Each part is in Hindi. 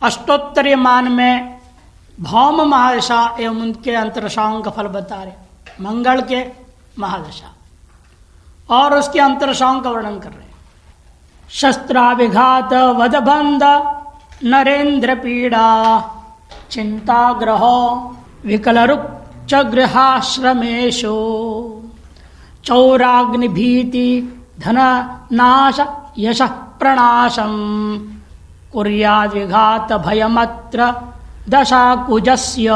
अष्टोत्तरीय मान में भौम महादशा एवं उनके अंतरदशाओं का फल बता रहे। मंगल के महादशा और उसके अंतरदशाओं का वर्णन कर रहे हैं। शस्त्राभिघात वधबंध नरेंद्र पीड़ा चिंताग्रह विकलरुक् च गृहाश्रमेषु चौराग्निभीति धन नाश यश प्रणाशम कुर्याद्विघात भयमत्र दशाकुजस्य।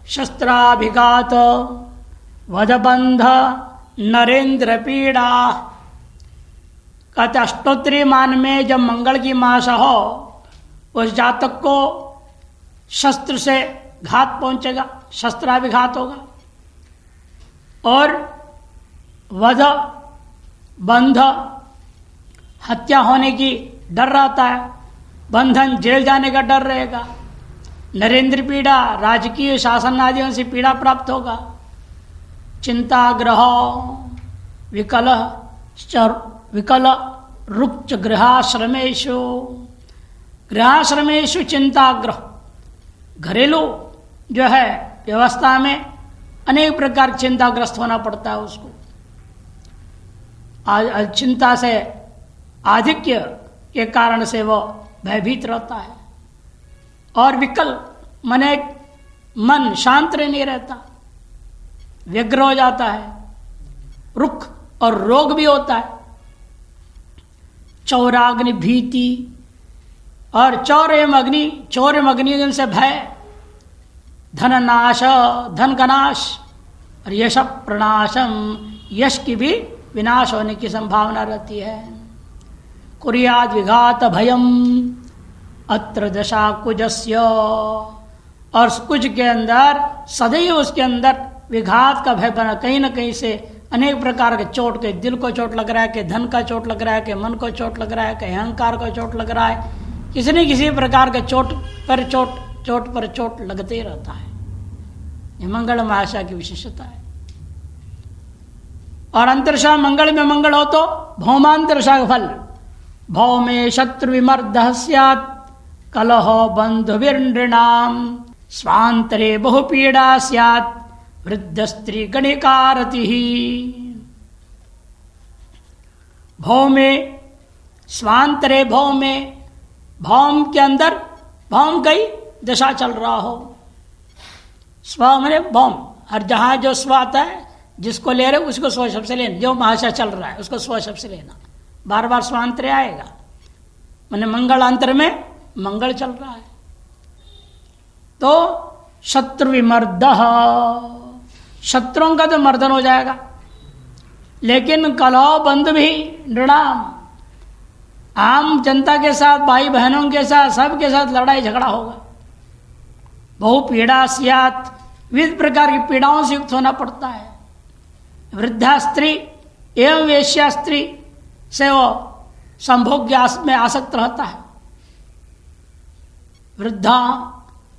शस्त्राभिघात वधबंध नरेंद्र पीड़ा। कहते अष्टोत्तरीय मान में जब मंगल की मासा हो उस जातक को शस्त्र से घात पहुंचेगा, शस्त्राभिघात होगा और वध बंध हत्या होने की डर रहता है, बंधन जेल जाने का डर रहेगा। नरेंद्र पीड़ा राजकीय शासन आदियों से पीड़ा प्राप्त होगा। चिंताग्रह विकल रुक्च गृहाश्रमेषु। गृहाश्रमेषु चिंताग्रह, घरेलू जो है व्यवस्था में अनेक प्रकार चिंताग्रस्त होना पड़ता है उसको। चिंता से आधिक्य के कारण से वो भयभीत रहता है और विकल मने मन शांत नहीं रहता, व्यग्र हो जाता है। रुख और रोग भी होता है। चौराग्नि भीति और चौर एवं अग्नि से भय, धन नाश धन का नाश और यश प्रणाशम, यश की भी विनाश होने की संभावना रहती है। कुर्याद विघात भयम अत्र दशा कुजस्य। और कुज के अंदर सदैव उसके अंदर विघात का भय बना, कहीं न कहीं से अनेक प्रकार के चोट, के दिल को चोट लग रहा है, कि धन का चोट लग रहा है, कि मन को चोट लग रहा है, कि अहंकार को चोट लग रहा है, किसी न किसी प्रकार के चोट पर चोट लगते रहता है। यह मंगल महादशा की विशेषता है। और अंतरदशा मंगल में मंगल हो तो भौमांतरदशा का फल, भौमे शत्रु विमर्द स्यात् कलह बंधुर्नृणाम स्वांतरे बहुपीड़ा स्यात् वृद्ध स्त्री गणिकारति। भौमे स्वांतरे, भौमे भौम के अंदर, भौम कई दशा चल रहा हो। स्व मैंने भौम, हर जहां जो स्व आता है जिसको ले रहे उसको स्व शब्द से लेना। जो महादशा चल रहा है उसको स्व शब्द से लेना। बार बार स्वांतरे आएगा, मैंने मंगलांतर में मंगल चल रहा है। तो शत्रु विमर्द, शत्रुओं का तो मर्दन हो जाएगा, लेकिन कलह बंधु भी नृणाम, आम जनता के साथ, भाई बहनों के साथ, सबके साथ लड़ाई झगड़ा होगा। बहु पीड़ा स्यात्, विविध प्रकार की पीड़ाओं से युक्त होना पड़ता है। वृद्धा स्त्री एवं वेश्या स्त्री से वो संभोग में आसक्त रहता है। वृद्धा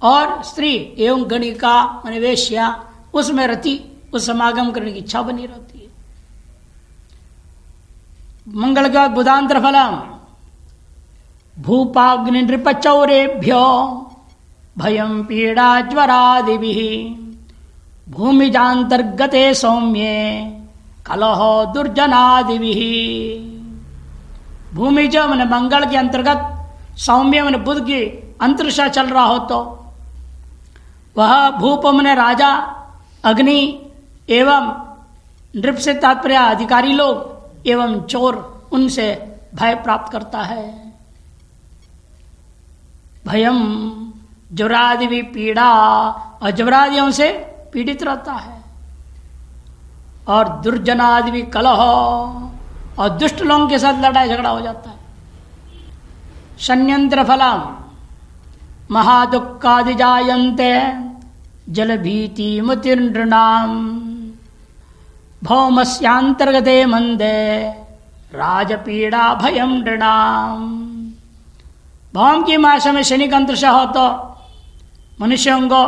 और स्त्री एवं गणिका माने वेश्या, उसमें रति, उस समागम करने की इच्छा बनी रहती है। मंगल का बुधांतर फलम भूपाग्नि नृपचौरेभ्यो भयं पीड़ा ज्वरादिभिः भूमिजांतर्गते सौम्ये कलह दुर्जनादिभिः। भूमिज मन मंगल के अंतर्गत, सौम्य मन बुध की अंतरिक्षा चल रहा हो तो वह भूप मन राजा, अग्नि एवं नृप से तात्पर्य अधिकारी लोग एवं चोर, उनसे भय प्राप्त करता है। भयम ज्वरादि भी पीड़ा, और ज्वरादियों से पीड़ित रहता है। और दुर्जनादि भी कलह, और दुष्ट लोगों के साथ लड़ाई झगड़ा हो जाता है। शन्यंत्र फलम महादुक्खादि जायन्ते जल भीति मुतिर्नृणाम भौमस्यांतर्गते मंदे राजपीड़ा भयम नृणाम। भौम की माशा में शनि का अंतरिक्षा हो तो मनुष्यों को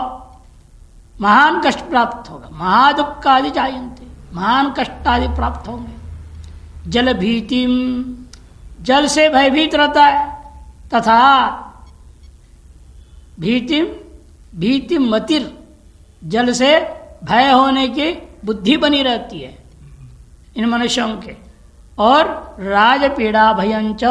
महान कष्ट प्राप्त होगा। महादुख आदि जायन्ते, महान कष्ट आदि प्राप्त होंगे। जल भीतिम, जल से भयभीत रहता है, तथा भीति मतिर, जल से भय होने की बुद्धि बनी रहती है इन मनुष्यों के। और राज पीड़ा भयंच,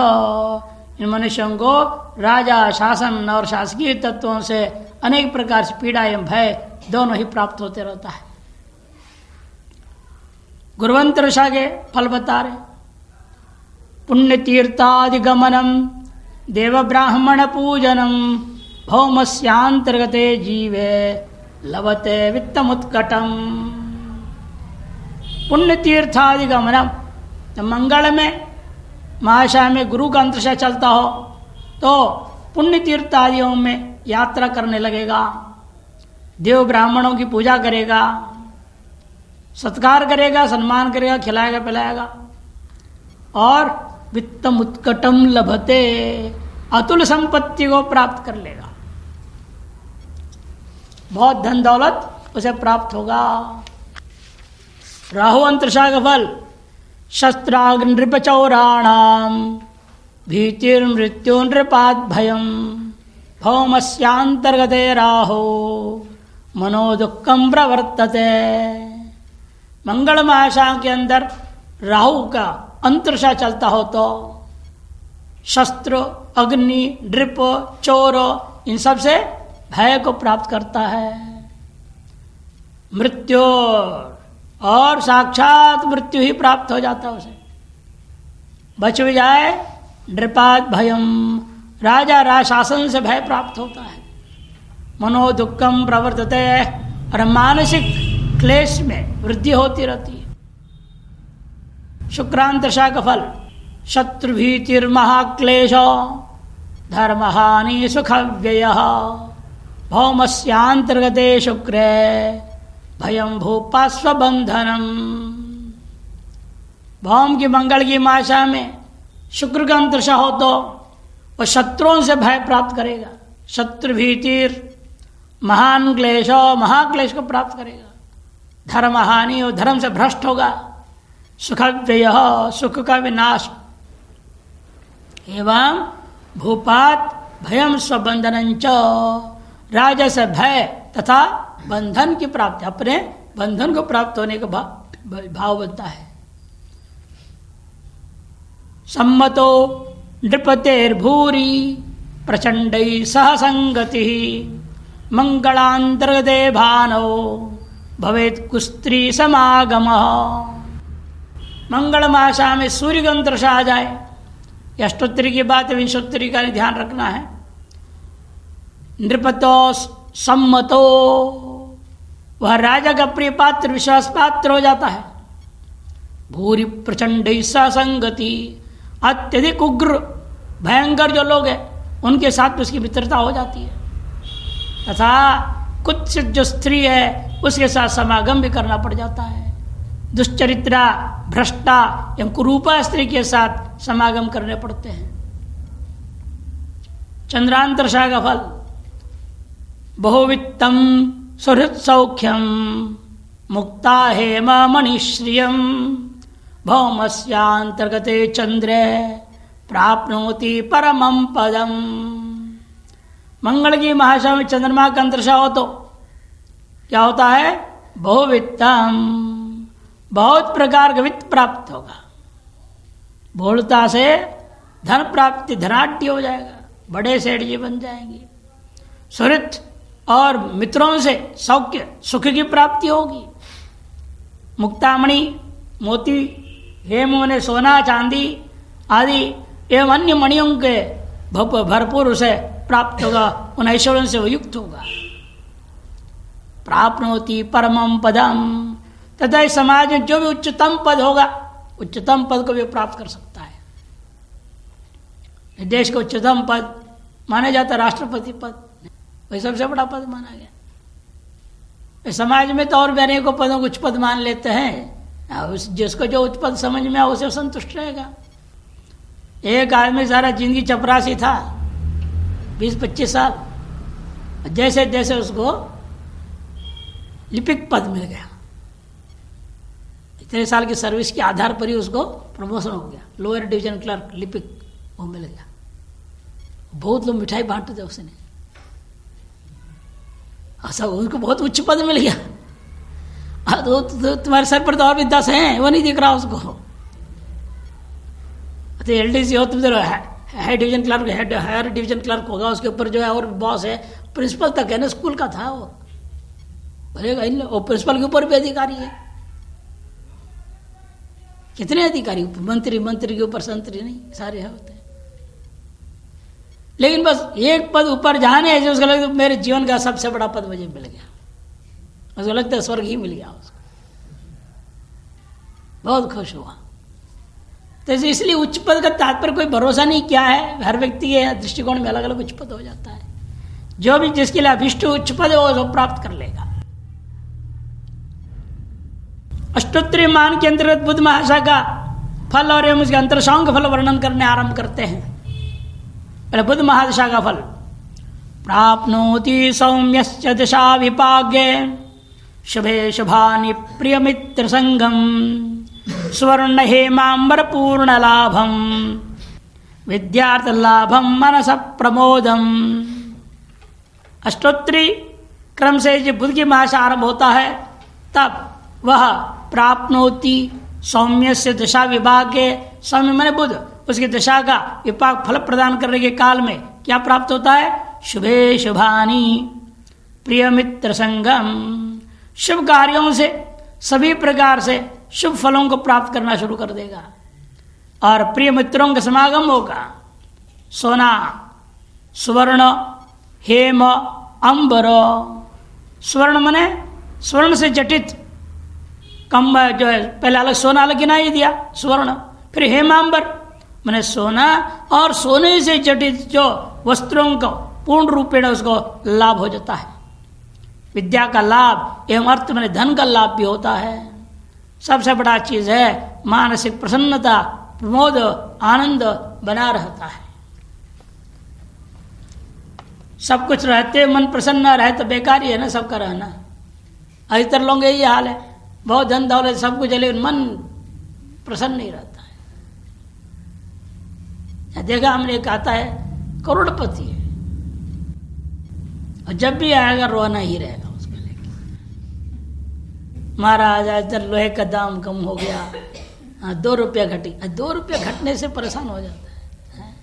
इन मनुष्यों को राजा शासन और शासकीय तत्वों से अनेक प्रकार से पीड़ा एवं भय दोनों ही प्राप्त होते रहता है। गुरुवंत ऋषा के फल बता रहे। पुण्य तीर्थादिगमनम देव ब्राह्मण पूजनम भौमस्यांतर्गते जीवे लभते वित्तमुत्कटम। पुण्य तीर्थादिगमनम, तो मंगल में महाशय में गुरु का अंतर्शय चलता हो तो पुण्य तीर्थ आदियों में यात्रा करने लगेगा, देव ब्राह्मणों की पूजा करेगा, सत्कार करेगा, सम्मान करेगा, खिलाएगा पिलाएगा। और वित्तम उत्कटम लभते, अतुल संपत्ति को प्राप्त कर लेगा, बहुत धन दौलत उसे प्राप्त होगा। राहु अंतरिक्षा का फल शस्त्राग्नि नृपचौराणाम भीतिर्मृत्यु नृपाद भयम भौमस्यांतर्गते राहो मनो दुखम प्रवर्तते। मंगल महाशा के अंदर राहु का अंतरिक्षा चलता हो तो शस्त्र, अग्नि, नृप, चोर, इन सब से भय को प्राप्त करता है। मृत्यु, और साक्षात मृत्यु ही प्राप्त हो जाता है उसे। बच भी जाए नृपात भयम, राजा शासन से भय प्राप्त होता है। मनो दुखम प्रवर्तते, और मानसिक क्लेश में वृद्धि होती रहती है। शुक्रांतशा का फल शत्रुभीतिर्महाक्लेश धर्महानि सुखव्यय भौमस्यांतर्गते शुक्रे भयम भूपास्वबंधनम। भौम की मंगल की माशा में शुक्र का अंतरिक्षा हो तो वह शत्रुओं से भय प्राप्त करेगा। शत्रु भीतिर महान क्लेश, महाक्लेश को प्राप्त करेगा। धर्म हानि, और धर्म से भ्रष्ट होगा। सुखव्यय, सुख का विनाश। एवं भूपात भयम स्वबंधनंच, राजा से भय तथा बंधन की प्राप्ति, अपने बंधन को प्राप्त होने का भाव बनता है। सम्मतो नृपतेर्भूरि प्रचंडै सह संगति मंगलांतर्गते भानो भवेत कुस्त्री समागम। मंगल माशा में सूर्य का अंतरिक्षा आ जाए, अष्टोत्तरी की बात है, विंशोत्तरी का ध्यान रखना है। नृपतो सम्मतो, वह राजा का प्रिय पात्र, विश्वास पात्र हो जाता है। भूरि प्रचंड संगति, अत्यधिक उग्र भयंकर जो लोग हैं उनके साथ उसकी मित्रता हो जाती है। तथा कुत्सित जो स्त्री है उसके साथ समागम भी करना पड़ जाता है। दुश्चरित्रा, भ्रष्टा एवं कुरूपा स्त्री के साथ समागम करने पड़ते हैं। चंद्रांतरशा का फल बहुवित्तम सुहृत सौख्यम मुक्ता हेम मणिश्रियम भौमस्यांतर्गते चंद्रे प्राप्नोति परमं पदम। मंगल की महाशा में चंद्रमा का अंतरिक्षा हो तो क्या होता है? बहुवित्तम, बहुत प्रकार का वित्त प्राप्त होगा। भोलता से धन प्राप्ति, धनाढ्य हो जाएगा, बड़े सेठ जी बन जाएंगे। सुहृत और मित्रों से सौख्य, सुख की प्राप्ति होगी। मुक्तामणि, मोती, हेम ने सोना चांदी आदि एवं अन्य मणियों के भरपूर उसे प्राप्त होगा, उन ऐश्वर्यों से वो युक्त होगा। प्राप्नोति परमं पदम, तथा समाज में जो भी उच्चतम पद होगा, उच्चतम पद को भी प्राप्त कर सकता है। देश का उच्चतम पद माना जाता है राष्ट्रपति पद, वही सबसे बड़ा पद माना गया। समाज में तो और भी अनेकों पदों को उच्च पद मान लेते हैं, जिसको जो उच्च पद समझ में आ उसे संतुष्ट रहेगा। एक आदमी सारा जिंदगी चपरासी था, 20-25 साल, जैसे जैसे उसको लिपिक पद मिल गया, इतने साल की सर्विस के आधार पर ही उसको प्रमोशन हो गया, लोअर डिवीजन क्लर्क, लिपिक वो मिल गया। बहुत लोग मिठाई बांटते थे उसने, ऐसा उनको बहुत उच्च पद मिल गया। तो तुम्हारे सर पर तो और भी 10 हैं, वो नहीं दिख रहा उसको। तो LDC हो तुम, high division clerk, head higher division clerk होगा, उसके ऊपर जो है और बॉस है, प्रिंसिपल तक है ना, स्कूल का था वो, भरेगा इन, और प्रिंसिपल के ऊपर भी अधिकारी है। कितने अधिकारी, मंत्री, मंत्री के ऊपर संतरी नहीं, सारे होते हैं। लेकिन बस एक पद ऊपर जाने है, जो उसको लगता है मेरे जीवन का सबसे बड़ा पद मुझे मिल गया, उसको लगता है स्वर्ग ही मिल गया उसको, बहुत खुश हुआ। तो इसलिए उच्च पद का तात्पर्य कोई भरोसा नहीं क्या है, हर व्यक्ति के दृष्टिकोण में अलग अलग उच्च पद हो जाता है। जो भी जिसके लिए अभिष्ट उच्च पद है वो प्राप्त कर लेगा। अष्टोत्तरीय मान के अंतर्गत बुद्ध महाशय का फल और एवं उसके अंतरसांग फल वर्णन करने आरंभ करते हैं। पहले बुद्ध महादशा का फल, प्राप्नोति सौम्यस्य दशा विपाग्ये शुभे शुभानि प्रिय मित्र संगम स्वर्ण हेमांबर पूर्ण लाभम विद्यार्थ लाभम मनस प्रमोदम। अष्टोत्तरी क्रम से जब बुद्ध की महाशय आरंभ होता है, तब वह प्राप्नोति सौम्य से दशा विभाग के, सौम्य माने बुद्ध, उसकी दशा का विपाक फल प्रदान करने के काल में क्या प्राप्त होता है, शुभे शुभानी प्रिय मित्र संगम, शुभ कार्यों से सभी प्रकार से शुभ फलों को प्राप्त करना शुरू कर देगा और प्रिय मित्रों का समागम होगा। सोना, सुवर्ण, हेम, अंबर, स्वर्ण मने स्वर्ण से जटित कम जो है, पहले अलग सोना अलग गिना ही दिया स्वर्ण, फिर हेमांबर मैंने सोना और सोने से जटित जो वस्त्रों को पूर्ण रूपेण उसको लाभ हो जाता है। विद्या का लाभ एवं अर्थ में धन का लाभ भी होता है। सबसे बड़ा चीज है मानसिक प्रसन्नता, प्रमोद, आनंद बना रहता है। सब कुछ रहते मन प्रसन्न न रहे तो बेकार ही है ना सबका रहना। अधिकतर लोग यही हाल है, बहुत धन दौलत सब कुछ है लेकिन मन प्रसन्न नहीं रहता है। देखा हमने, एक आता है करोड़पति है और जब भी आएगा रोना ही रहेगा उसको लेकर, महाराज इधर लोहे का दाम कम हो गया, हाँ 2 रुपया घटी। 2 रुपया घटने से परेशान हो जाता है,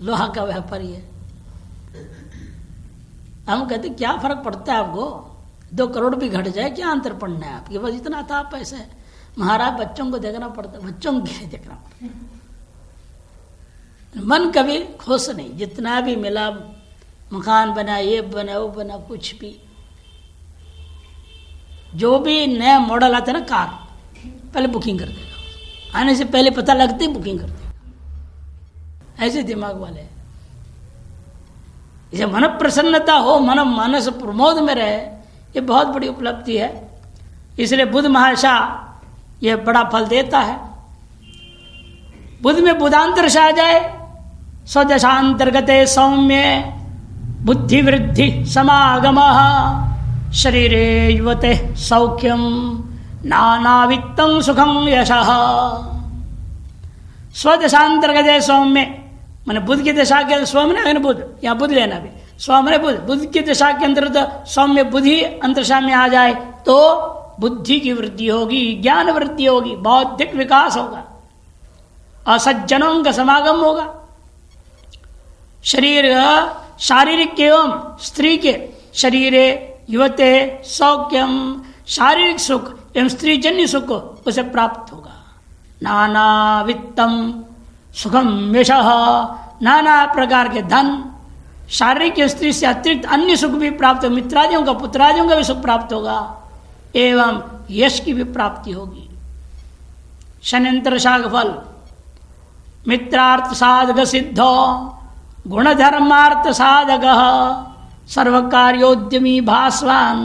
लोहा का व्यापारी है। हम कहते क्या फर्क पड़ता है आपको, 2 करोड़ भी घट जाए क्या अंतर पड़ना है आपके पास, इतना था पैसे। महाराज बच्चों को देखना पड़ता, बच्चों को क्या देखना पड़ता, मन कभी खुश नहीं। जितना भी मिला, मकान बना, ये बना, वो बना, कुछ भी जो भी नया मॉडल आता है ना कार, पहले बुकिंग कर देगा, आने से पहले पता लगते ही बुकिंग कर देगा। ऐसे दिमाग वाले इसे मन प्रसन्नता हो, मन मानस प्रमोद में रहे, ये बहुत बड़ी उपलब्धि है। इसलिए बुद्ध महाशय ये बड़ा फल देता है। बुद्ध में बुधांतर आ जाए, स्वदशांतर्गते सौम्य बुद्धि वृद्धि समागम शरीरे युवते सौख्यम नानावित्तं सुखम यशः। स्वदशांतर्गते सौम्य मैंने बुद्ध की दशा के स्व में बुद्ध, या बुद्ध लेना भी, स्व में बुद्ध, बुद्ध की दशा के अंतर्गत सौम्य बुद्धि अंतरशा में आ जाए तो बुद्धि की वृद्धि होगी, ज्ञान वृद्धि होगी, बौद्धिक विकास होगा और सज्जनों का समागम होगा। शरीर शारीरिक एवं स्त्री के शरीरे युवते सौख्यम, शारीरिक सुख एवं स्त्रीजन्य सुख उसे प्राप्त होगा। नाना वित्तम सुखम यशः, नाना प्रकार के धन, शारीरिक स्त्री से अतिरिक्त अन्य सुख भी प्राप्त हो, मित्रादियों का पुत्रादियों का भी सुख प्राप्त होगा एवं यश की भी प्राप्ति होगी। शनंतर शाग फल मित्रार्थ साधक सिद्धो गुणधर्मार्थ साधक सर्वकार्योद्यमी भास्वान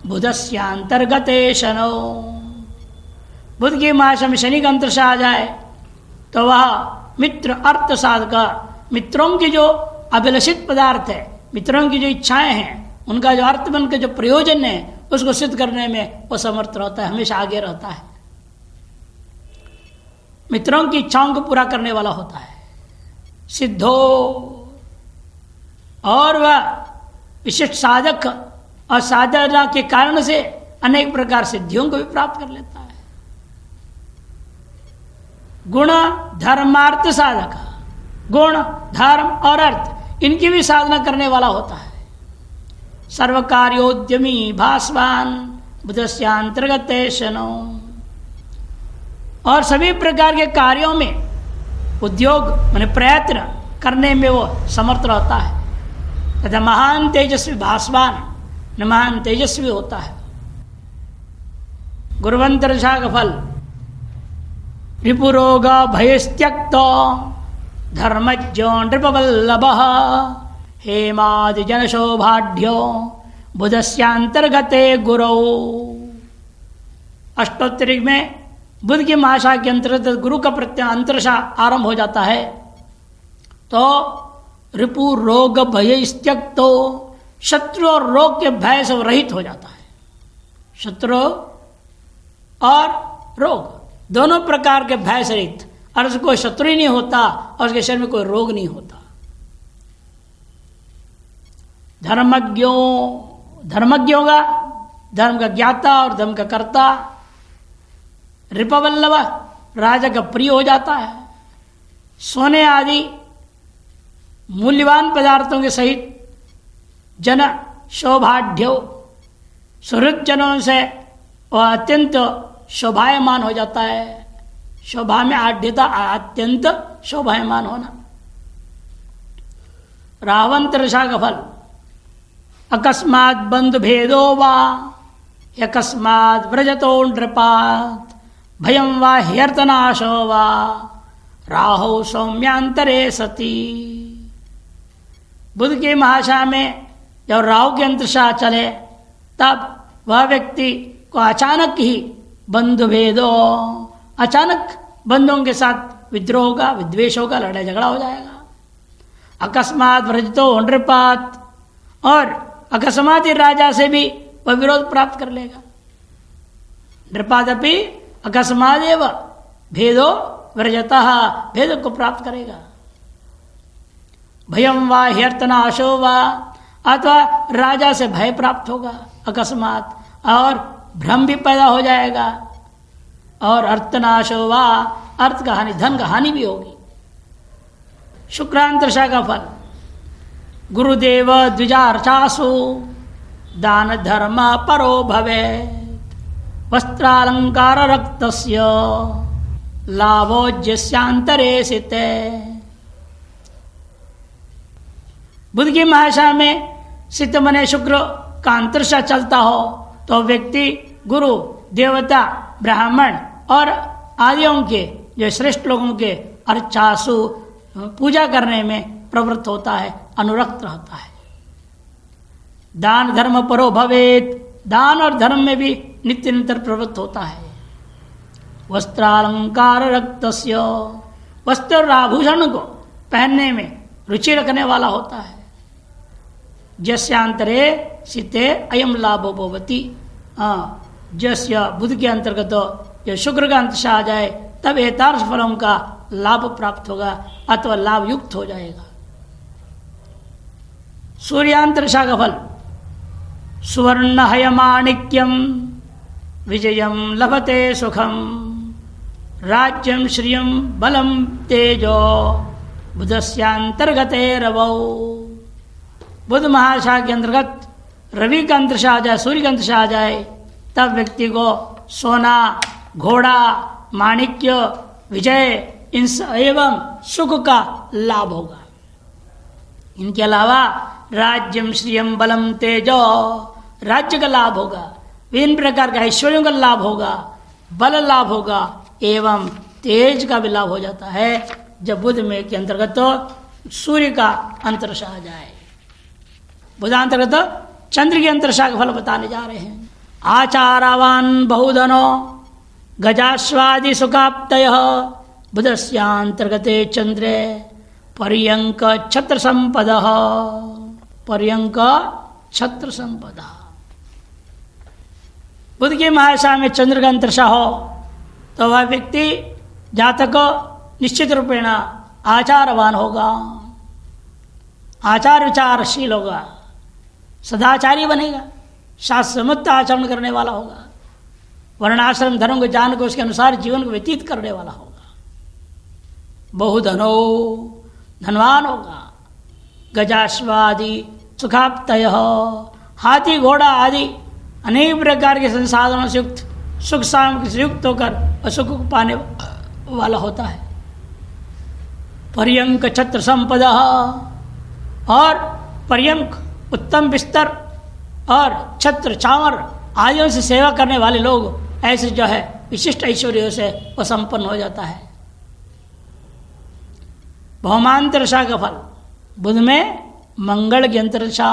बुधस्यांतर्गते शनो। बुध की मास में शनि का अंतरशा आ जाए तो वह मित्र अर्थ साधक, मित्रों की जो अभिलषित पदार्थ है, मित्रों की जो इच्छाएं हैं, उनका जो अर्थ बन के जो प्रयोजन है उसको सिद्ध करने में वो समर्थ रहता है, हमेशा आगे रहता है, मित्रों की इच्छाओं को पूरा करने वाला होता है। सिद्धो और वह विशिष्ट साधक और साधना के कारण से अनेक प्रकार सिद्धियों को भी प्राप्त कर लेता है। गुण धर्मार्थ साधक, गुण धर्म और अर्थ इनकी भी साधना करने वाला होता है। सर्वकार्योद्यमी भास्वान बुधस्यांतर्गत शनो, और सभी प्रकार के कार्यों में उद्योग माने प्रयत्न करने में वो समर्थ रहता है तथा महान तेजस्वी भास्वान न महान तेजस्वी होता है। गुरुवंतर दशा का फल रिपुरोग भयस्त्यक्त धर्मज्ञो नृपवल्लभ हेमादि जन शोभाढ्यो बुधस्यांतर्गते गुरौ। अष्टोत्तरी में बुध की महाशा के अंतर्गत गुरु का प्रत्यय अंतरशा आरंभ हो जाता है। तो रिपु रोग भय त्यक्तो, शत्रु और रोग के भय से रहित हो जाता है। शत्रु और रोग दोनों प्रकार के भय से रहित, और उसको कोई शत्रु ही नहीं होता और उसके शरीर में कोई रोग नहीं होता। धर्मज्ञों का धर्म का ज्ञाता और धर्म का कर्ता, रिपवल्लभ राजा का प्रिय हो जाता है। सोने आदि मूल्यवान पदार्थों के सहित जन शोभाढ्यो, सुहृद जनों से वह अत्यंत शोभायमान हो जाता है। शोभा में आढ़्यता, अत्यंत शोभायमान होना। रावंत रशा का फल अकस्मात बंधु भेदो वा अकस्मात व्रजतो नृपात भयम वा ह्यर्थनाशो वा राहो सौम्यांतरे सती। बुध की महाशा में जब राहु के अंतरशा चले तब वह व्यक्ति को अचानक ही बंधु भेदो, अचानक बंधुओं के साथ विद्रोह होगा, विद्वेष होगा, लड़ाई झगड़ा हो जाएगा। अकस्मात व्रजतो नृपात, और अकस्मात ही राजा से भी वह विरोध प्राप्त कर लेगा। नृपादपि अकस्मादेव भेदो व्रजतः, भेद को प्राप्त करेगा। भयम वा ह्यर्थनाशो वा, अथवा राजा से भय प्राप्त होगा अकस्मात, और भ्रम भी पैदा हो जाएगा। और अर्थनाशो वा, अर्थ का हानि, धन का हानि भी होगी। शुक्रांतरशा का फल गुरुदेव द्विजार्चासु दान धर्म परो भवेत् वस्त्रालंकार रक्तस्य लाभोज्यस्यांतरे सिते। बुध की महाशा में सित मने शुक्र का अंतरशा चलता हो तो व्यक्ति गुरु, देवता, ब्राह्मण और आदियों के जो श्रेष्ठ लोगों के अर्चासु पूजा करने में प्रवृत्त होता है, अनुरक्त रहता है। दान धर्म परो भवेत, दान और धर्म में भी नित्य निरंतर प्रवृत्त होता है। वस्त्रालंकार रक्तस्य, वस्त्र और आभूषण को पहनने में रुचि रखने वाला होता है। जस्यांतरे सिते अयम लाभो भवति, जस्य बुध के अंतर्गत जो शुक्र का अंतशा आ जाए तब एतार्थ फलों का लाभ प्राप्त होगा अथवा लाभ युक्त हो जाएगा। सूर्यांतरशा का फल सुवर्ण हयमाणिक्यम विजयम लभते सुखम राज्यम श्रियम बलम तेजो बुधस्यांतर्गते रवौ। बुध महाशा के अंतर्गत रवि का अंतरशा आ जाए, सूर्य का अंतरशा आ जाए तब व्यक्ति को सोना, घोड़ा, माणिक्य, विजय एवं सुख का लाभ होगा। इनके अलावा राज्यम श्रियम बलम तेजो, राज्य का लाभ होगा, विभिन्न प्रकार के ऐश्वर्यों का लाभ होगा, बल लाभ होगा एवं तेज का भी लाभ हो जाता है जब बुध में के अंतर्गत सूर्य का अंतरशा आ जाए। बुधांतर्गत चंद्र के अंतरशा का फल बताने जा रहे हैं। आचारवान बहुधनो गजाश्वादि सुखाप्तय बुधस्यांतर्गते चंद्रे पर्यंक छत्र संपद, पर्यंक छत्र संपदा। बुध की महाशा में चंद्र का अंतरशा हो तो वह व्यक्ति जातक निश्चित रूपेण आचारवान होगा। आचार विचारशील होगा, सदाचारी बनेगा, शास्त्रमुक्त आचरण करने वाला होगा, वर्णाश्रम धर्म को जान के उसके अनुसार जीवन को व्यतीत करने वाला होगा, बहुधनो धनवान होगा, गजाश्वादि सुखाप्तय, हाथी घोड़ा आदि अनेक प्रकार के संसाधनों से युक्त, सुख सामग्री से युक्त होकर असुख को पाने वाला होता है। पर्यंक छत्र संपदा, और पर्यंक उत्तम बिस्तर और छत्र चावर आदियों से सेवा करने वाले लोग ऐसे जो है विशिष्ट ऐश्वर्यों से वह संपन्न हो जाता है। भौमांतरशा का फल, बुध में मंगल की अंतरशा,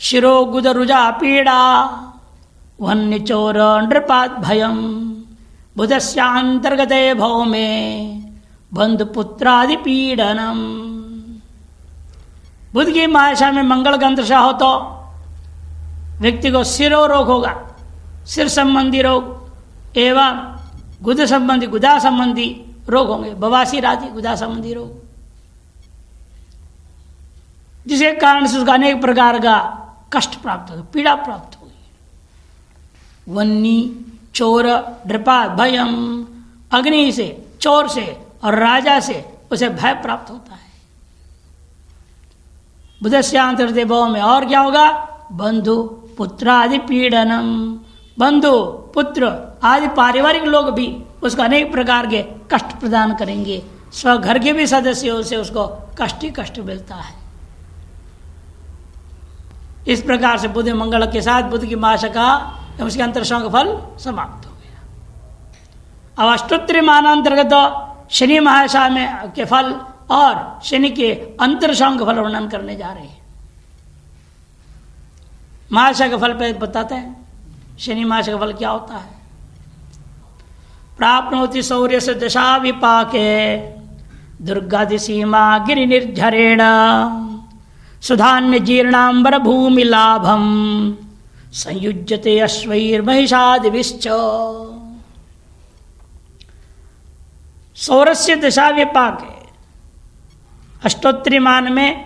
शिरो गुद रुजा पीड़ा, वन्य चोर नृपात भयम, बुधस्यांतर्गते भौमे बंधुपुत्रादि पीड़नम। बुध की महादशा में मंगल का अंतरशा हो तो व्यक्ति को शिरो रोग होगा, सिर संबंधी रोग एवं गुद संबंधी, गुदा संबंधी रोग होंगे, बवासीर आदि गुदा संबंधी रोग, जिसके कारण से उसका अनेक प्रकार का कष्ट प्राप्त होगा, पीड़ा प्राप्त होगी। वन्नी चोर नृपा भयम, अग्नि से, चोर से और राजा से उसे भय प्राप्त होता है। बुधस्यांतर्गते भव में और क्या होगा? बंधु पुत्र आदि पीड़नम, बंधु पुत्र आदि पारिवारिक लोग भी उसको अनेक प्रकार के कष्ट प्रदान करेंगे, स्व घर के भी सदस्यों से उसको कष्ट ही कष्ट मिलता है। इस प्रकार से बुध मंगल के साथ बुध की महादशा का उसके अंतरशा का फल समाप्त हो गया। अब अष्टोत्तरी मानांतर्गत शनि महादशा में के फल और शनि के अंतरशा का फल वर्णन करने जा रहे हैं। महादशा का फल पे बताते हैं, शनि महादशा का फल क्या होता है। प्राप्नोति शौर्य से दशा विपाके, दुर्गादि सीमा गिरि निर्झरेण, सुधान्य जीर्णांबर भूमि लाभम, संयुज्यते अश्वैर्महिषादिभिश्च। सौरस्य दशा विपाके, अष्टोत्तरी मान में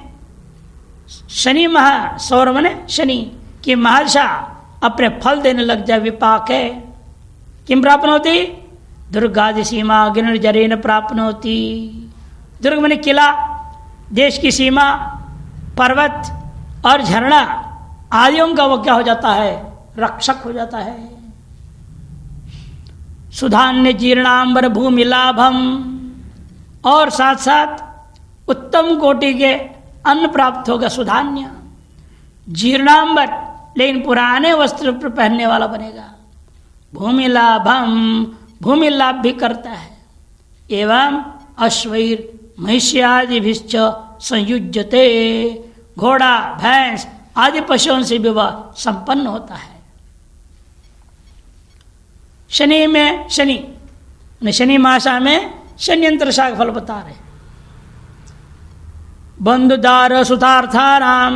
शनि महा, सौर मने शनि की महादशा अपने फल देने लग जाए, विपाक है। किम प्राप्नोति? दुर्गादि सीमा गिरिर्जरेण प्राप्नोति। दुर्ग मने किला, देश की सीमा, पर्वत और झरना आदियों का वो क्या हो जाता है? रक्षक हो जाता है। सुधान्य जीर्णांबर भूमि लाभम, और साथ साथ उत्तम कोटि के अन्न प्राप्त होगा। सुधान्य जीर्णांबर, लेकिन पुराने वस्त्र पर पहनने वाला बनेगा। भूमि लाभम, भूमि लाभ भी करता है। एवं अश्वैर महिष्यादिभिश्च संयुज्यते, घोड़ा भैंस आदि पशुओं से भी वह संपन्न होता है। शनि में शनि, शनि महादशा में शनि अंतरशा का फल बता रहे। बंधुदार सुतार्थानाम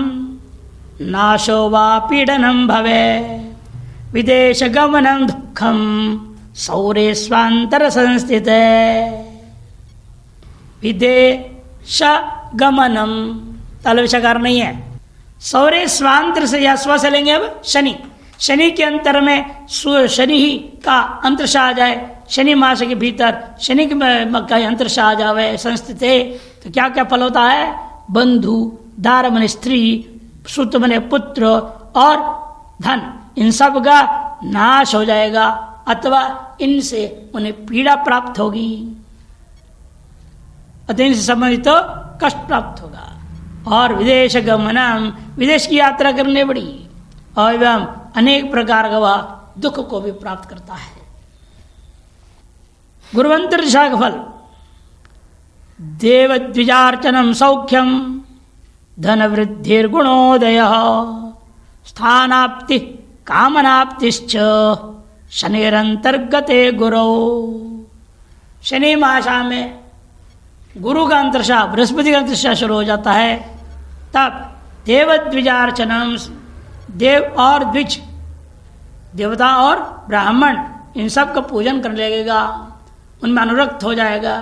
नाशो वा पीडनम भवे, विदेश गमनम दुखम सौरे स्वांतर संस्थित। विदेश गमनम तलविषकार नहीं है, सौरे स्वांतर से या स्व से लेंगे। अब शनि, शनि के अंतर में शनि ही का अंतरशा आ जाए, शनि मास के भीतर शनि का अंतरशा आ जावे संस्थित, तो क्या क्या फल होता है? बंधु, दार मने स्त्री, सुत मने पुत्र और धन, इन सब का नाश हो जाएगा अथवा इनसे उन्हें पीड़ा प्राप्त होगी, अतः इनसे संबंधित तो कष्ट प्राप्त होगा। और विदेश गमनम, विदेश की यात्रा करने पड़ी, और एवं अनेक प्रकार का वह दुख को भी प्राप्त करता है। गुरुवंतर दशा का फल, देव द्विजार्चनम सौख्यम, धन वृद्धिर्गुणोदय, स्थानाप्ति कामनाप्तिश्च, शनिरंतर्गते गुरौ। शनि महादशा में गुरु का अंतरशा, बृहस्पति का अंतरशा शुरू हो जाता है, तब देव द्विजार्चनम, देव और द्विज, देवता और ब्राह्मण, इन सब का पूजन करने लगेगा, उनमें अनुरक्त हो जाएगा।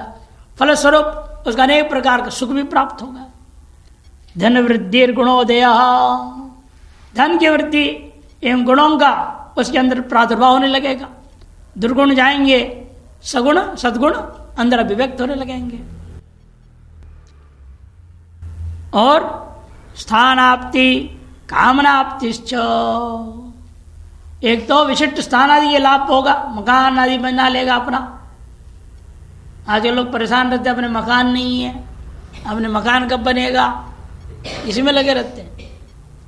फलस्वरूप उसका अनेक प्रकार का सुख भी प्राप्त होगा। धन वृद्धि गुणोदय, धन की वृद्धि एवं गुणों का उसके अंदर प्रादुर्भाव होने लगेगा। दुर्गुण जाएंगे, सगुण सद्गुण अंदर अभिव्यक्त होने लगेंगे। और स्थानाप्ति कामनाप्तिश्च, एक तो विशिष्ट स्थान आदि के लाभ होगा, मकान आदि बना लेगा अपना। आज लोग परेशान रहते हैं, अपने मकान नहीं है, अपने मकान कब बनेगा, इसी में लगे रहते हैं।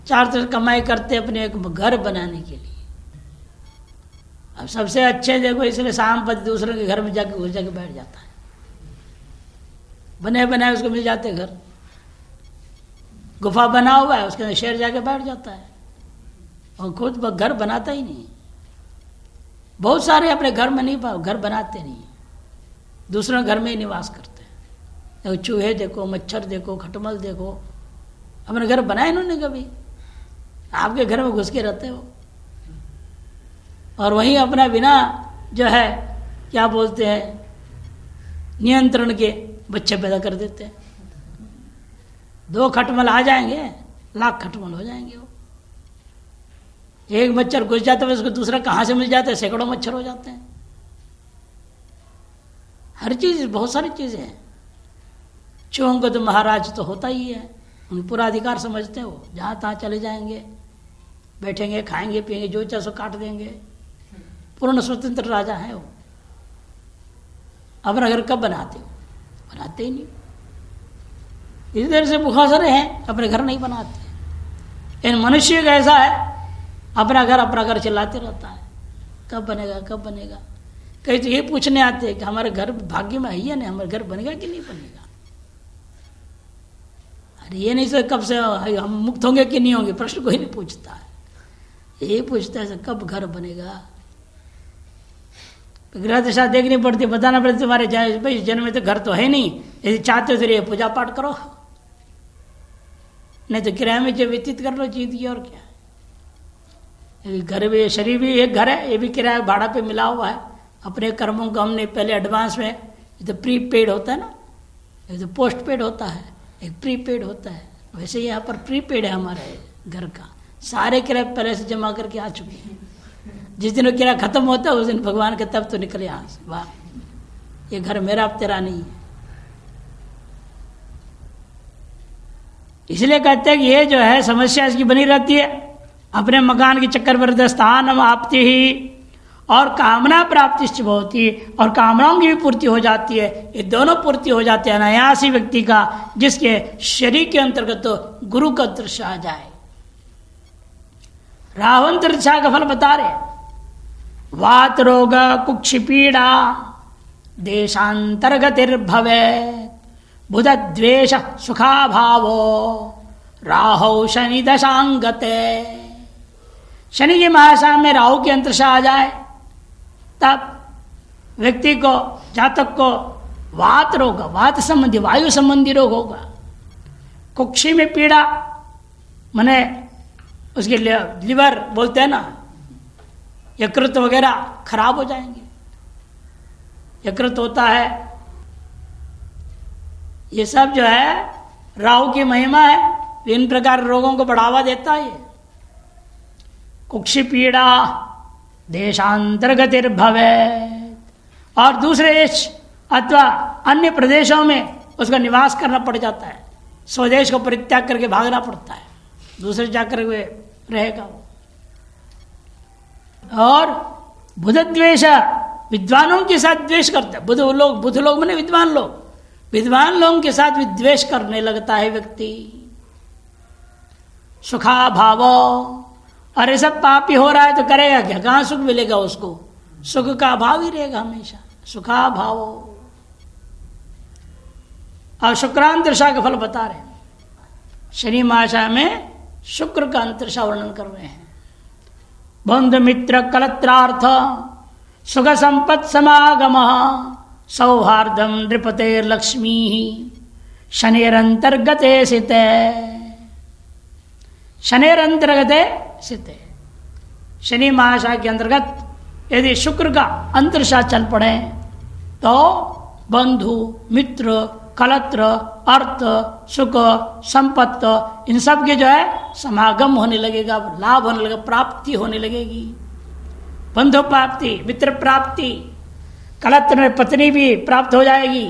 चार तरह कमाई करते अपने एक घर बनाने के लिए। अब सबसे अच्छे देखो, इसलिए शाम पर दूसरे के घर में जाके घुस जाके बैठ जाता है। बने बनाए उसको मिल जाते घर, गुफा बना हुआ है उसके अंदर शेर जाके बैठ जाता है और खुद घर बनाता ही नहीं। बहुत सारे अपने घर में नहीं घर बनाते नहीं, दूसरे घर में ही निवास करते हैं। चूहे देखो, मच्छर देखो, खटमल देखो, अपने घर बनाए इन्होंने कभी? आपके घर में घुस के रहते हो और वहीं अपना बिना जो है क्या बोलते हैं नियंत्रण के बच्चे पैदा कर देते हैं। 2 खटमल आ जाएंगे, लाख खटमल हो जाएंगे। वो एक मच्छर घुस जाता है, उसको दूसरा कहाँ से मिल जाता है, सैकड़ों मच्छर हो जाते हैं। हर चीज, बहुत सारी चीजें हैं। चूहों को तो महाराज तो होता ही है, उन पूरा अधिकार समझते हो, जहाँ तहाँ चले जाएंगे, बैठेंगे, खाएंगे, पिएंगे, जो चाहे सो काट देंगे। पूर्ण स्वतंत्र राजा है वो। अपना घर कब बनाते हो? बनाते ही नहीं। इस तरह से बुखासरे हैं, अपने घर नहीं बनाते। इन मनुष्य का ऐसा है, अपना घर चिल्लाते रहता है, कब बनेगा कब बनेगा। कहीं तो ये पूछने आते हैं कि हमारे घर भाग्य में है या नहीं, हमारे घर बनेगा कि नहीं बनेगा। अरे ये नहीं सर कब से हम मुक्त होंगे कि नहीं होंगे, प्रश्न कोई नहीं पूछता है। ये पूछता है कब घर बनेगा। ग्रह दशा देखनी पड़ती, बताना पड़ता तुम्हारे भाई जन्म में तो घर तो है नहीं, यदि चाहते हो तो ये पूजा पाठ करो, नहीं तो किराए में जो व्यतीत कर लो जिंदगी। और क्या है, घर भी, शरीर भी एक घर है, ये भी किराया भाड़ा पे मिला हुआ है। अपने कर्मों को हमने पहले एडवांस में, ये तो प्री पेड होता है ना, ये तो पोस्ट पेड होता है, एक प्री पेड होता है। वैसे यहाँ पर प्री पेड है हमारे घर का, सारे किराए पहले से जमा करके आ चुके हैं। जिस दिन वो किराया खत्म होता है उस दिन भगवान के तब तो निकले यहाँ से, वाह ये घर मेरा अब तेरा नहीं है। इसलिए कहते हैं कि ये जो है समस्या इसकी बनी रहती है, अपने मकान के चक्कर में स्थान आपती ही और कामना प्राप्ति होती है, और कामनाओं की भी पूर्ति हो जाती है। ये दोनों पूर्ति हो जाते हैं अनायासी व्यक्ति का, जिसके शरीर के अंतर्गत तो गुरु का दृश्य आ जाए। रावण दृष्टा का फल बता रहे, वात रोग कुक्षि पीड़ा देशांतर्गतिर्भवे बुध द्वेष सुखाभावो राहु शनि दशांगते। शनि की महाशा में राहु की अंतर्शा आ जाए तब व्यक्ति को, जातक को वात रोग, वात संबंधी वायु संबंधी रोग होगा। कुक्षि में पीड़ा माने उसके लिवर बोलते हैं ना, यकृत वगैरह खराब हो जाएंगे। यकृत होता है, ये सब जो है राहु की महिमा है, इन प्रकार रोगों को बढ़ावा देता है। कुक्षि पीड़ा देशांतर्गतिर्भवे, और दूसरे देश अथवा अन्य प्रदेशों में उसका निवास करना पड़ जाता है। स्वदेश को परित्याग करके भागना पड़ता है, दूसरे जाकर वे रहेगा वो। और बुध द्वेष, विद्वानों के साथ द्वेष करता है। बुध लोग माने विद्वान लोग, विद्वान लोगों के साथ भी द्वेष करने लगता है व्यक्ति। सुखा भावो, और ये सब पाप ही हो रहा है तो करेगा क्या, कहाँ सुख मिलेगा उसको, सुख का अभाव ही रहेगा हमेशा। सुखा भावो। और शुक्रांतरशा का फल बता रहे हैं, शनि महाशय में शुक्र का अंतरशा वर्णन कर रहे हैं। बंधु मित्र कलत्रार्थ सुख संपत् समागम सौहार्दम नृपते लक्ष्मी शनिरंतर्गते सिते। शनिरंतर्गते सिते, शनि महाशय के अंतर्गत यदि शुक्र का अंतरशा चल पड़े तो बंधु मित्र कलत्र, अर्थ, सुख, संपत्त, इन सब के जो है समागम होने लगेगा, लाभ होने लगेगा, प्राप्ति होने लगेगी। बंधु प्राप्ति, मित्र प्राप्ति, कलत्र में पत्नी भी प्राप्त हो जाएगी,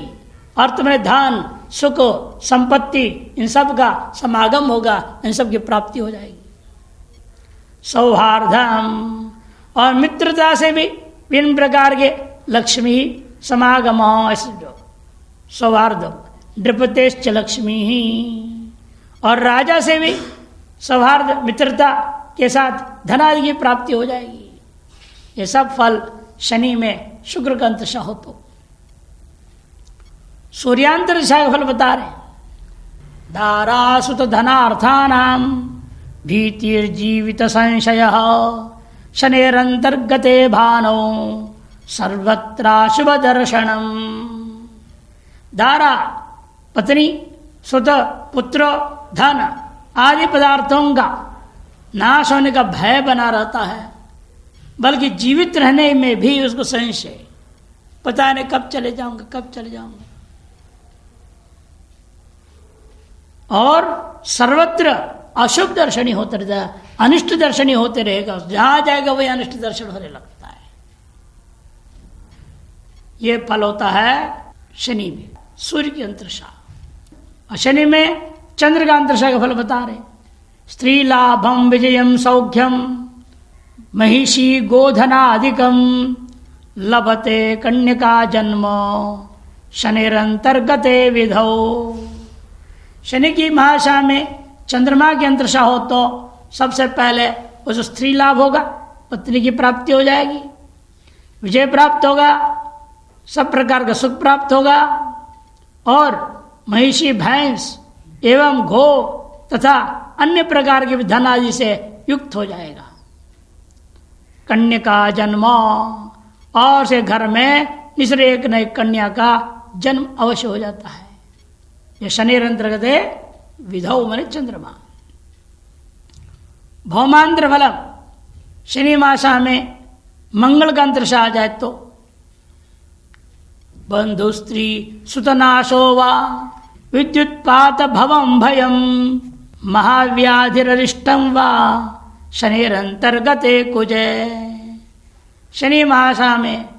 अर्थ में धन, सुख, संपत्ति, इन सब का समागम होगा, इन सब की प्राप्ति हो जाएगी। सौहार्दम, और मित्रता से भी विभिन्न प्रकार के लक्ष्मी समागम, सौहार्द, नृपतेश्च लक्ष्मी ही, और राजा से भी सौहार्द मित्रता के साथ धनादि की प्राप्ति हो जाएगी। ये सब फल शनि में शुक्र का अंतशा हो तो सूर्यांतर दिशा का फल बता रहे। दारासुत धनार्थानाम भीतिर्जीवित संशय शनेरंतर्गते भानो सर्वत्र शुभ दर्शनम। दारा पत्नी, सुत, पुत्र, धन आदि पदार्थों का नाश होने का भय बना रहता है, बल्कि जीवित रहने में भी उसको संशय, पता नहीं कब चले जाऊंगा, कब चले जाऊंगा। और सर्वत्र अशुभ दर्शनी होते रहता है, अनिष्ट दर्शनी होते रहेगा, जहां जाएगा वही अनिष्ट दर्शन होने लगता है। ये फल होता है शनि में, सूर्य की अंतरशा। और शनि में चंद्र का अंतरशा का फल बता रहे। स्त्री लाभम विजयम सौख्यम महिषी गोधनाधिकम लभते कन्यका जन्म शनिरंतर्गते विधौ। शनि की महाशा में चंद्रमा की अंतरशा हो तो सबसे पहले उस स्त्री लाभ होगा, पत्नी की प्राप्ति हो जाएगी, विजय प्राप्त होगा, सब प्रकार का सुख प्राप्त होगा, और महिषी भैंस एवं घो तथा अन्य प्रकार के धन आदि से युक्त हो जाएगा। कन्या का जन्म, और से घर में निश्चय एक न एक कन्या का जन्म अवश्य हो जाता है। यह शनि अंतर्गत विधौ माने चंद्रमा। भौमांतर फलम, शनि मासा में मंगल का अंतरशा आ जाए तो बंधु स्त्री सुतनाशो वा विद्युत्पात भवम भयम महाव्याधिरिष्टम वा शनिरंतर्गते कुजे। शनि महाशा में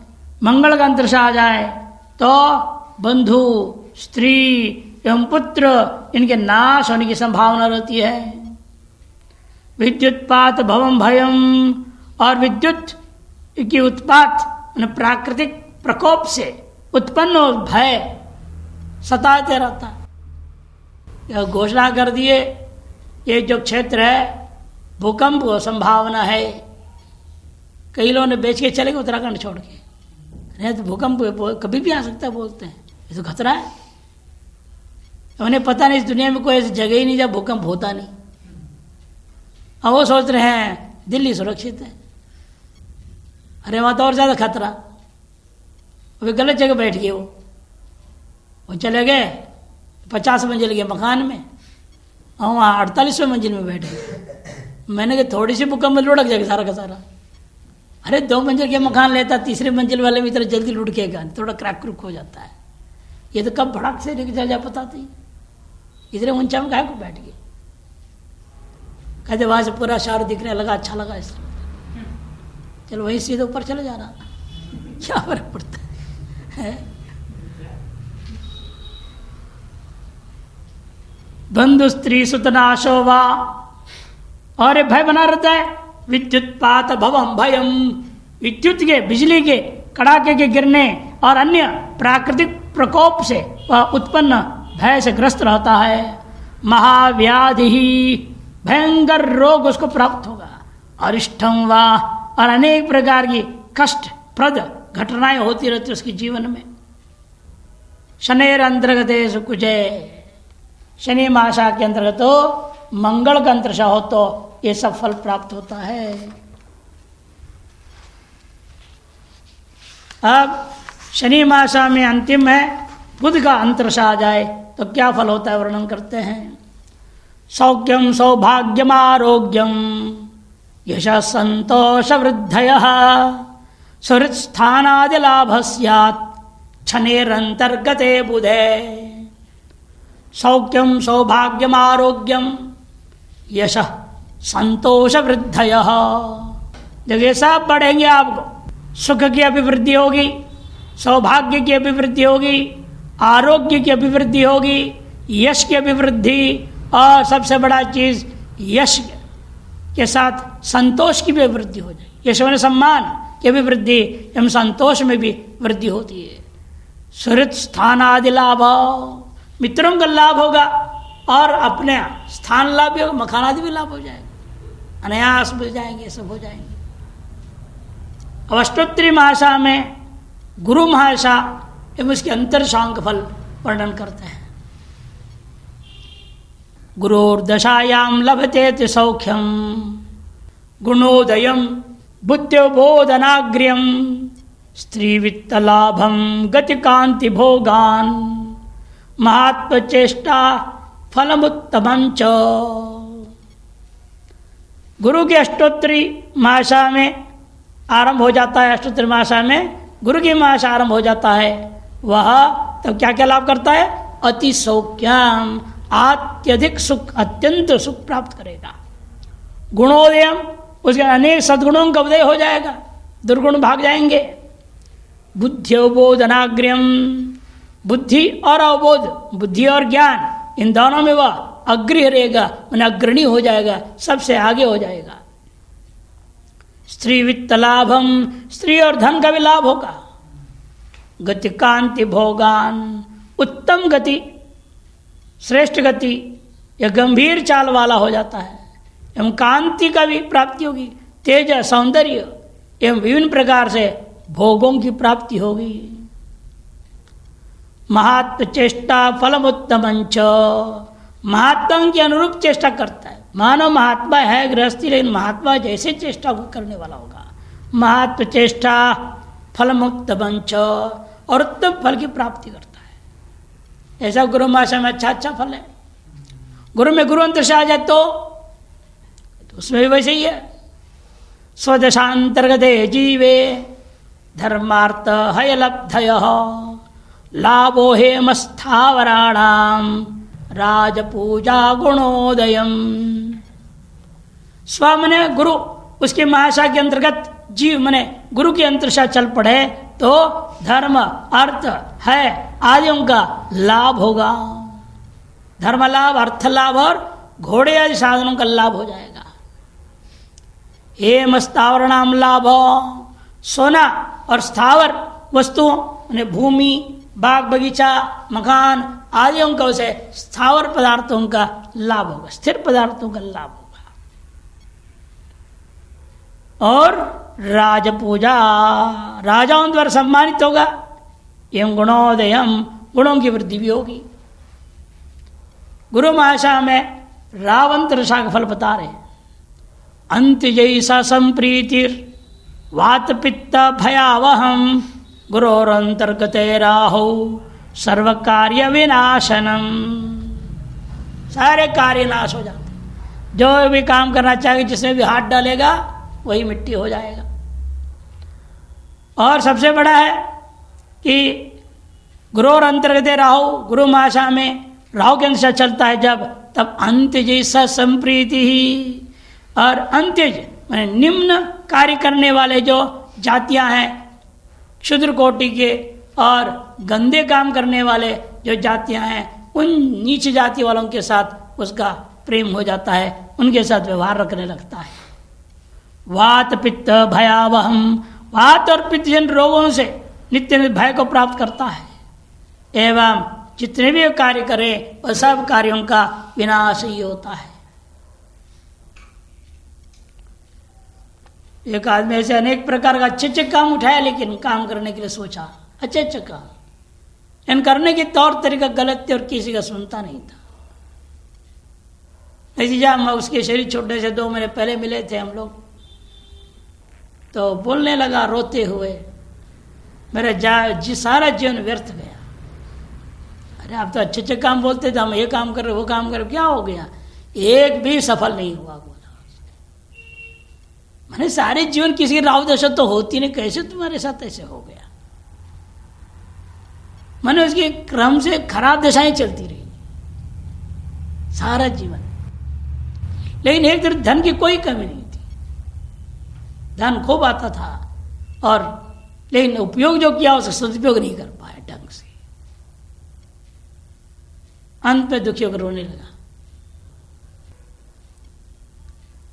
मंगल का अंतरशा आ जाए तो बंधु, स्त्री एवं पुत्र, इनके नाश होने की संभावना रहती है। विद्युत्पात भवम भयम, और विद्युत की उत्पात प्राकृतिक प्रकोप से उत्पन्न भय सताते रहता है। यह घोषणा कर दिए ये जो क्षेत्र है भूकंप को संभावना है, कई लोगों ने बेच के चले गए उत्तराखंड छोड़ के, नहीं तो भूकंप कभी भी आ सकता है बोलते हैं, ये तो खतरा है। उन्हें पता नहीं इस दुनिया में कोई ऐसी जगह ही नहीं जब भूकंप होता नहीं, और वो सोच रहे हैं दिल्ली सुरक्षित है, अरे वहाँ तो और ज़्यादा खतरा। वे गलत जगह बैठ गए, वो चले गए 50 मंजिल के मकान में, और वहाँ 48वें मंजिल में बैठ गए। मैंने कहा थोड़ी सी भूकंप में लुढ़क जाएगा सारा का सारा। अरे 2 मंजिल के मकान लेता, तीसरे मंजिल वाले में इतना जल्दी लुढ़केगा, थोड़ा क्रैक क्रुक हो जाता है। ये तो कब भड़क से लेके चल जा पता थी, इतने ऊंचा में काहे को बैठ गए। कहते वहां से पूरा शहर दिखने लगा, अच्छा लगा इसलिए चलो वहीं सीधे ऊपर चले जाना, क्या फर्क पड़ता है। बंधु स्त्री सुतनाशो वा, और भय बना रहता है। विद्युत्पात भवम भयम, विद्युत के, बिजली के कड़ाके के गिरने और अन्य प्राकृतिक प्रकोप से वह उत्पन्न भय से ग्रस्त रहता है। महाव्याधि ही, भयंकर रोग उसको प्राप्त होगा। अरिष्टम वा, और अनेक प्रकार की कष्टप्रद घटनाएं होती रहती उसके जीवन में। शनेर अंतर्गते सुकुजे, शनि मासा के अंतर्गत तो मंगल का अंतरशा हो तो ये सब फल प्राप्त होता है। अब शनि मासा में अंतिम है बुध का अंतरशा आ जाए तो क्या फल होता है वर्णन करते हैं। सौख्यम सौभाग्यम आरोग्यम यश संतोष वृद्धय सुहृत्स्थानादि लाभ स्यात् शनेरंतर्गते बुधे। सौख्यम सौभाग्यम आरोग्यम यश संतोष वृद्धयः। देखिए सब बढ़ेंगे, आपको सुख की अभिवृद्धि होगी, सौभाग्य की अभिवृद्धि होगी, आरोग्य की अभिवृद्धि होगी, यश की अभिवृद्धि, और सबसे बड़ा चीज यश के साथ संतोष की भी अभिवृद्धि हो जाएगी। यश में सम्मान की अभिवृद्धि एवं संतोष में भी वृद्धि होती है। सुहृद स्थान आदि लाभ, मित्रों का लाभ होगा और अपने स्थान लाभ भी होगा, मकान आदि भी लाभ हो जाएगा, अनायास मिल जाएंगे, सब हो जाएंगे। अब अष्टोत्तरी महाशा में गुरु महाशा एवं उसके अंतरशांक फल वर्णन करते हैं। गुरोर्दशायाम लभते सौख्यम गुणोदयम बुद्धिबोधनाग्र्यम स्त्री वित्त लाभम गति कांति भोगान महात्म चेष्टा फलमुत्तमं च। गुरु की अष्टोत्तरी महाशा में आरंभ हो जाता है, अष्टोत्तरी महाशा में गुरु की महाशा आरंभ हो जाता है। वह तब क्या क्या लाभ करता है? अति सौख्यम, अत्यधिक सुख, अत्यंत सुख प्राप्त करेगा। गुणोदयम, उसके अनेक सद्गुणों का उदय हो जाएगा, दुर्गुण भाग जाएंगे। बुद्धिबोधनाग्र्यम, बुद्धि और अवबोध, बुद्धि और ज्ञान, इन दोनों में वह अग्रही रहेगा, मैंने अग्रणी हो जाएगा, सबसे आगे हो जाएगा। स्त्री वित्त लाभम, स्त्री और धन का भी लाभ होगा। गति कांति भोगान, उत्तम गति, श्रेष्ठ गति, यह गंभीर चाल वाला हो जाता है। एवं कांति का भी प्राप्ति होगी, तेज, सौंदर्य एवं विभिन्न प्रकार से भोगों की प्राप्ति होगी। महात्म चेष्टा फलमुत्तमंच, महात्मा के अनुरूप चेष्टा करता है। मानव महात्मा है गृहस्थी, लेकिन महात्मा जैसे चेष्टा को करने वाला होगा। महात्म चेष्टा फलमुत्तमंच, और उत्तम फल की प्राप्ति करता है। ऐसा गुरु महाशय में अच्छा फल है। गुरु में गुरु अंतर से आ जाए तो उसमें भी वैसे ही है। स्वदशांतर्गते जीवे धर्मार्थ हयलब्धयः लाभो हेम स्थावराणाम राजपूजा गुणोदयम। स्व मने गुरु, उसके महाशा के अंतर्गत जीव मने गुरु के अंतर्शा चल पड़े तो धर्म, अर्थ, है आदियों का लाभ होगा। धर्म लाभ, अर्थ लाभ और घोड़े आदि साधनों का लाभ हो जाएगा। हेम स्थावरणाम लाभ, सोना और स्थावर वस्तुओं माने भूमि, बाग बगीचा, मकान आदियों का, उसे स्थावर पदार्थों का लाभ होगा, स्थिर पदार्थों का लाभ होगा। और राजपूजा, राजाओं द्वारा सम्मानित होगा। एवं गुणोदयम, गुणों की वृद्धि भी होगी। गुरु महाशा में रावंतर ऋषा का फल बता रहे हैं। अंत जैसा संप्रीतिर वात पित्त भयावहम गुरोरंतर्गते राहो सर्व कार्य विनाशनम। सारे कार्य नाश हो जाते। जो भी काम करना चाहेगा, जिसमें भी हाथ डालेगा वही मिट्टी हो जाएगा। और सबसे बड़ा है कि गुरोर अंतर्गते राहु, गुरु महाशा में राहु के अनुसार चलता है जब, तब अंत्य जैसा संप्रीति ही। और अंत्यज माने निम्न कार्य करने वाले जो जातियां हैं, क्षुद्र कोटि के और गंदे काम करने वाले जो जातियां हैं, उन नीच जाति वालों के साथ उसका प्रेम हो जाता है, उनके साथ व्यवहार रखने लगता है। वात पित्त भयावहम, वात और पित्त जन रोगों से नित्य भय को प्राप्त करता है। एवं जितने भी कार्य करे वह सब कार्यों का विनाश ही होता है। एक आदमी ऐसे अनेक प्रकार का अच्छे अच्छे काम उठाया, लेकिन काम करने के लिए सोचा अच्छे अच्छे काम, इन करने की तौर तरीका गलत थे और किसी का सुनता नहीं था। ऐसी जब उसके शरीर छोड़ने से 2 महीने पहले मिले थे हम लोग, तो बोलने लगा रोते हुए, मेरा सारा जीवन व्यर्थ गया। अरे आप तो अच्छे अच्छे काम बोलते थे, हम ये काम कर रहे वो काम कर रहे, क्या हो गया? एक भी सफल नहीं हुआ। बोला मैंने सारे जीवन किसी राव दशा तो होती नहीं, कैसे तुम्हारे साथ ऐसे हो गया? मैंने उसकी क्रम से खराब दशाएं चलती रही। सारा जीवन। लेकिन एक तरफ धन की कोई कमी नहीं थी, धन खूब आता था, और लेकिन उपयोग जो किया उसे सदुपयोग नहीं कर पाए ढंग से। अंत में दुखी होकर रोने लगा।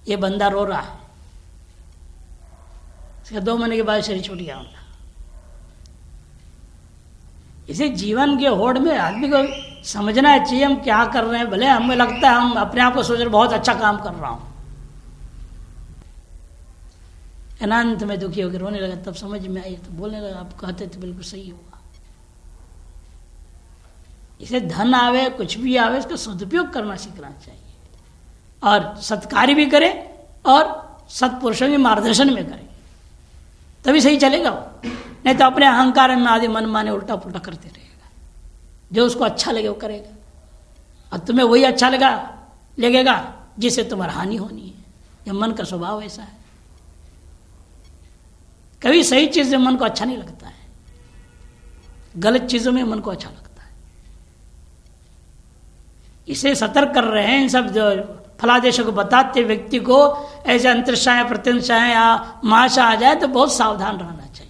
ये बंदा रो रहा है, इसका 2 महीने के बाद शरीर छूट गया उनका। इसे जीवन के होड़ में आदमी को समझना चाहिए हम क्या कर रहे हैं। भले हमें लगता है हम अपने आप को सोच रहे बहुत अच्छा काम कर रहा हूं, अनंत में दुखी होकर रोने लगा। तब समझ में आई, तो बोलने लगा आप कहते थे बिल्कुल सही हुआ। इसे धन आवे कुछ भी आवे इसका सदुपयोग करना सीखना चाहिए, और सत्कार्य भी करे और सत्पुरुषों के मार्गदर्शन में करे, तभी सही चलेगा वो। नहीं तो अपने अहंकार में आदि मन माने उल्टा पुल्टा करते रहेगा। जो उसको अच्छा लगे वो करेगा, और तुम्हें वही अच्छा लगेगा जिससे तुम्हारी हानि होनी है। यह मन का स्वभाव ऐसा है, कभी सही चीज में मन को अच्छा नहीं लगता है, गलत चीजों में मन को अच्छा लगता है। इसे सतर्क कर रहे हैं इन सब जो फलादेशों को बताते व्यक्ति को ऐसे अंतर्शाएं प्रत्यंशाएं या महाशा आ जाए तो बहुत सावधान रहना चाहिए।